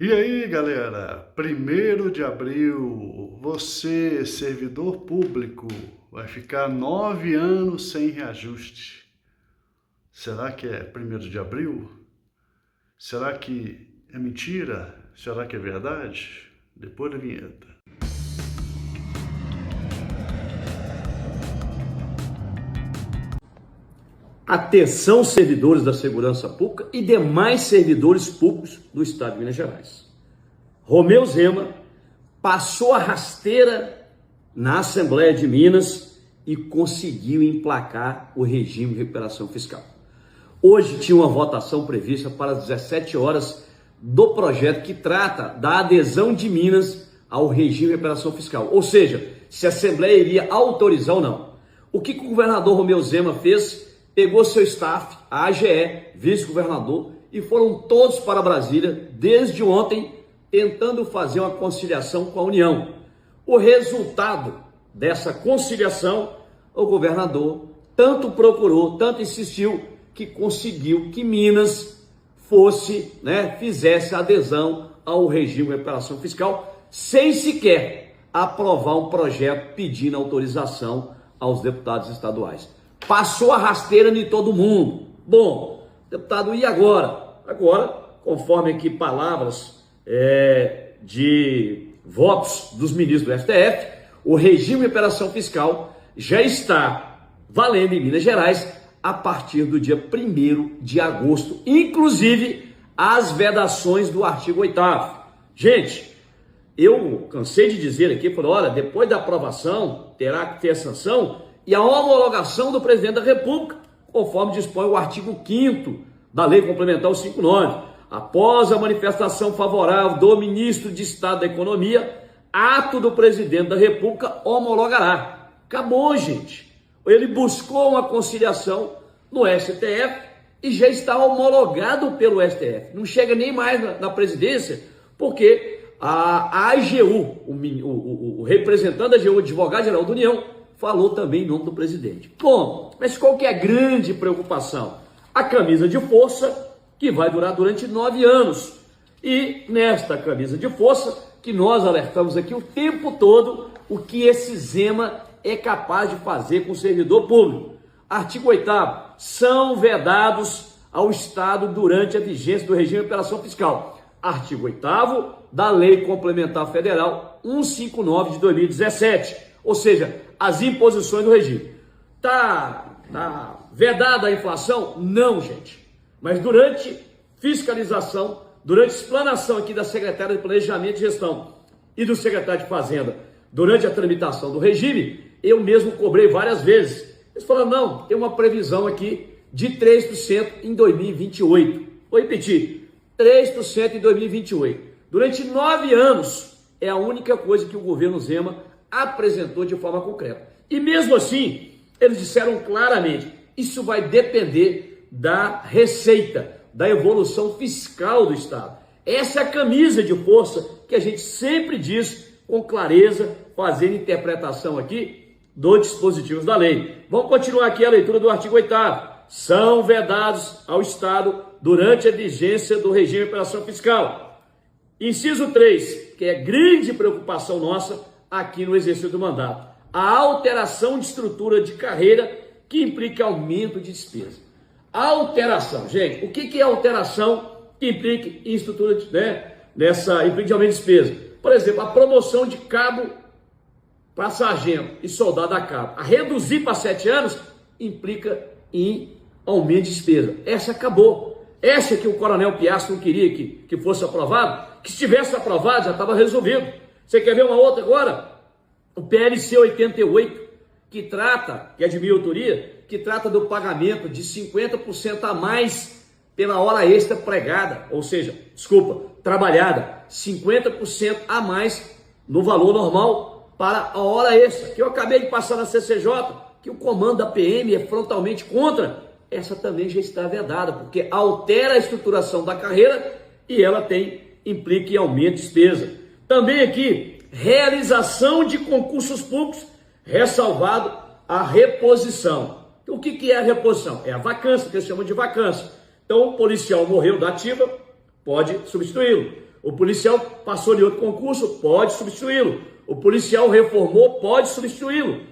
E aí, galera, 1º de abril, você, servidor público, vai ficar 9 anos sem reajuste. Será que é 1º de abril? Será que é mentira? Será que é verdade? Depois da vinheta. Atenção, servidores da segurança pública e demais servidores públicos do Estado de Minas Gerais. Romeu Zema passou a rasteira na Assembleia de Minas e conseguiu emplacar o regime de recuperação fiscal. Hoje tinha uma votação prevista para as 17 horas do projeto que trata da adesão de Minas ao regime de recuperação fiscal, ou seja, se a Assembleia iria autorizar ou não. O que o governador Romeu Zema fez? Pegou seu staff, a AGE, vice-governador, e foram todos para Brasília desde ontem, tentando fazer uma conciliação com a União. O resultado dessa conciliação, o governador tanto procurou, tanto insistiu, que conseguiu que Minas fizesse adesão ao regime de recuperação fiscal, sem sequer aprovar um projeto pedindo autorização aos deputados estaduais. Passou a rasteira em todo mundo. Bom, deputado, e agora? Agora, conforme aqui palavras de votos dos ministros do STF, o regime de recuperação fiscal já está valendo em Minas Gerais a partir do dia 1º de agosto, inclusive as vedações do artigo 8º. Gente, eu cansei de dizer aqui, falei, olha, depois da aprovação, terá que ter a sanção e a homologação do presidente da República, conforme dispõe o artigo 5º da Lei Complementar 59. Após a manifestação favorável do ministro de Estado da Economia, ato do presidente da República homologará. Acabou, gente. Ele buscou uma conciliação no STF e já está homologado pelo STF. Não chega nem mais na presidência, porque a AGU, o representante da AGU, advogado-geral da União, falou também em nome do presidente. Bom, mas qual que é a grande preocupação? A camisa de força, que vai durar durante 9 anos. E nesta camisa de força, que nós alertamos aqui o tempo todo, o que esse Zema é capaz de fazer com o servidor público. Artigo 8º, são vedados ao Estado durante a vigência do regime de recuperação fiscal. Artigo 8º da Lei Complementar Federal 159 de 2017. Ou seja, as imposições do regime. Tá vedada a inflação? Não, gente. Mas durante fiscalização, durante explanação aqui da secretária de Planejamento e Gestão e do secretário de Fazenda, durante a tramitação do regime, eu mesmo cobrei várias vezes. Eles falaram, não, tem uma previsão aqui de 3% em 2028. Vou repetir, 3% em 2028. Durante 9 anos, é a única coisa que o governo Zema apresentou de forma concreta. E mesmo assim, eles disseram claramente, isso vai depender da receita, da evolução fiscal do Estado. Essa é a camisa de força que a gente sempre diz com clareza, fazendo interpretação aqui dos dispositivos da lei. Vamos continuar aqui a leitura do artigo 8º. São vedados ao Estado durante a vigência do regime de recuperação fiscal. Inciso 3, que é grande preocupação nossa, aqui no exercício do mandato, a alteração de estrutura de carreira que implica aumento de despesa. Alteração, gente, o que é alteração que implica em estrutura implica de aumento de despesa? Por exemplo, a promoção de cabo para sargento e soldado a cabo, a reduzir para 7 anos implica em aumento de despesa. Essa acabou. Essa que o coronel Piastri não queria que fosse aprovado, que se tivesse aprovado já estava resolvido. Você quer ver uma outra agora? O PLC 88, que é de minha autoria, que trata do pagamento de 50% a mais pela hora extra pregada, ou seja, trabalhada, 50% a mais no valor normal para a hora extra, que eu acabei de passar na CCJ, que o comando da PM é frontalmente contra. Essa também já está vedada, porque altera a estruturação da carreira e ela implica em aumento de despesa. Também aqui, realização de concursos públicos, ressalvado a reposição. Então, o que é a reposição? É a vacância, que eles chamam de vacância. Então, o policial morreu da ativa, pode substituí-lo. O policial passou de outro concurso, pode substituí-lo. O policial reformou, pode substituí-lo.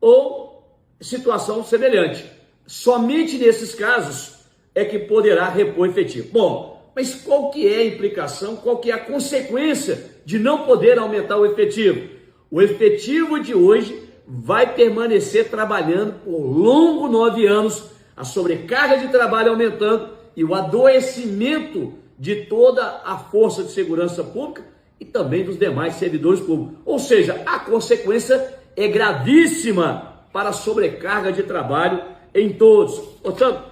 Ou situação semelhante. Somente nesses casos é que poderá repor efetivo. Bom, mas qual que é a implicação, qual que é a consequência de não poder aumentar o efetivo? O efetivo de hoje vai permanecer trabalhando por longo 9 anos, a sobrecarga de trabalho aumentando e o adoecimento de toda a força de segurança pública e também dos demais servidores públicos. Ou seja, a consequência é gravíssima para a sobrecarga de trabalho em todos. Portanto,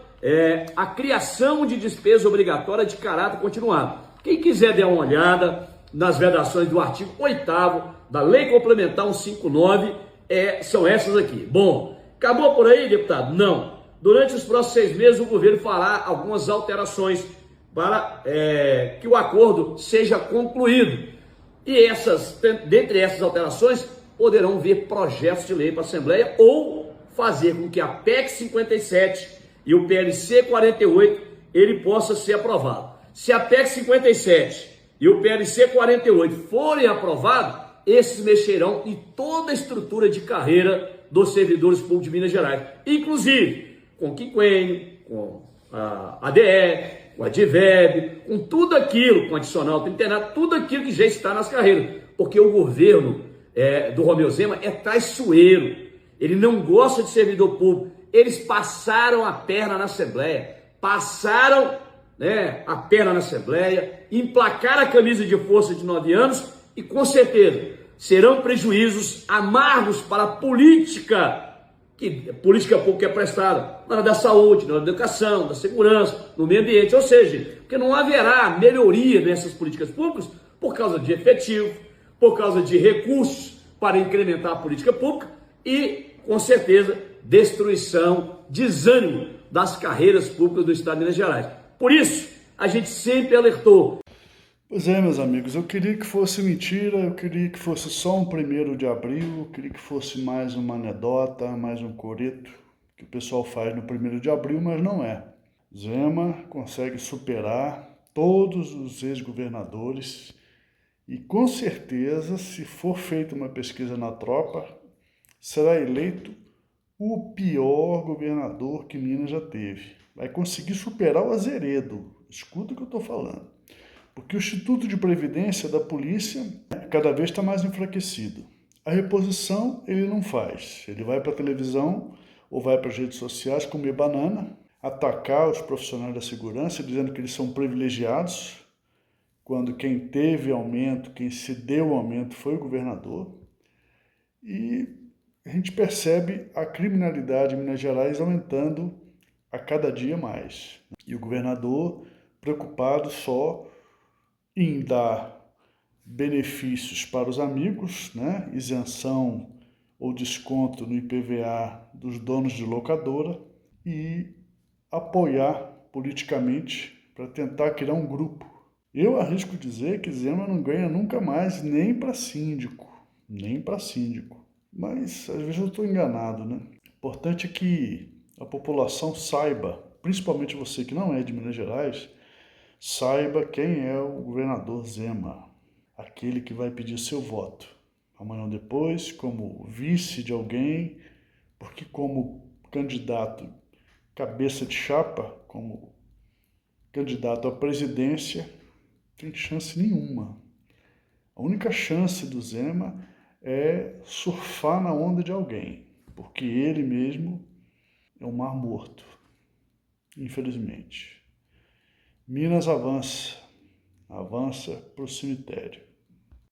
a criação de despesa obrigatória de caráter continuado. Quem quiser dar uma olhada nas vedações do artigo 8º da Lei Complementar 159, são essas aqui. Bom, acabou por aí, deputado? Não. Durante os próximos 6 meses, o governo fará algumas alterações para que o acordo seja concluído. E dentre essas alterações, poderão vir projetos de lei para a Assembleia ou fazer com que a PEC 57 e o PLC 48 ele possa ser aprovado. Se a PEC 57 e o PLC 48 forem aprovados, esses mexerão em toda a estrutura de carreira dos servidores públicos de Minas Gerais, inclusive com o quinquênio, com a ADE, com a DIVEB, com tudo aquilo, com adicional trintenário, tudo aquilo que já está nas carreiras, porque o governo do Romeu Zema é traiçoeiro, ele não gosta de servidor público, eles passaram a perna na Assembleia, emplacaram a camisa de força de 9 anos e com certeza serão prejuízos amargos para a política pública é prestada na área da saúde, na área da educação, da segurança, no meio ambiente, ou seja, porque não haverá melhoria nessas políticas públicas por causa de efetivo, por causa de recursos para incrementar a política pública e, com certeza, destruição, desânimo das carreiras públicas do Estado de Minas Gerais. Por isso, a gente sempre alertou. Pois é, meus amigos, eu queria que fosse mentira, eu queria que fosse só um 1º de abril, eu queria que fosse mais uma anedota, mais um coreto que o pessoal faz no 1º de abril, mas não é. Zema consegue superar todos os ex-governadores e, com certeza, se for feita uma pesquisa na tropa, será eleito o pior governador que Minas já teve. Vai conseguir superar o Azeredo, escuta o que eu estou falando. Porque o Instituto de Previdência da Polícia cada vez está mais enfraquecido. A reposição ele não faz. Ele vai para a televisão ou vai para as redes sociais comer banana, atacar os profissionais da segurança, dizendo que eles são privilegiados, quando quem teve aumento, quem se deu aumento foi o governador. E a gente percebe a criminalidade em Minas Gerais aumentando a cada dia mais. E o governador preocupado só em dar benefícios para os amigos, né? Isenção ou desconto no IPVA dos donos de locadora e apoiar politicamente para tentar criar um grupo. Eu arrisco dizer que Zema não ganha nunca mais nem para síndico, Mas às vezes eu estou enganado, né? O importante é que a população saiba, principalmente você que não é de Minas Gerais, saiba quem é o governador Zema, aquele que vai pedir seu voto. Amanhã ou depois, como vice de alguém, porque como candidato cabeça de chapa, como candidato à presidência, não tem chance nenhuma. A única chance do Zema é surfar na onda de alguém, porque ele mesmo é um mar morto, infelizmente. Minas avança para o cemitério.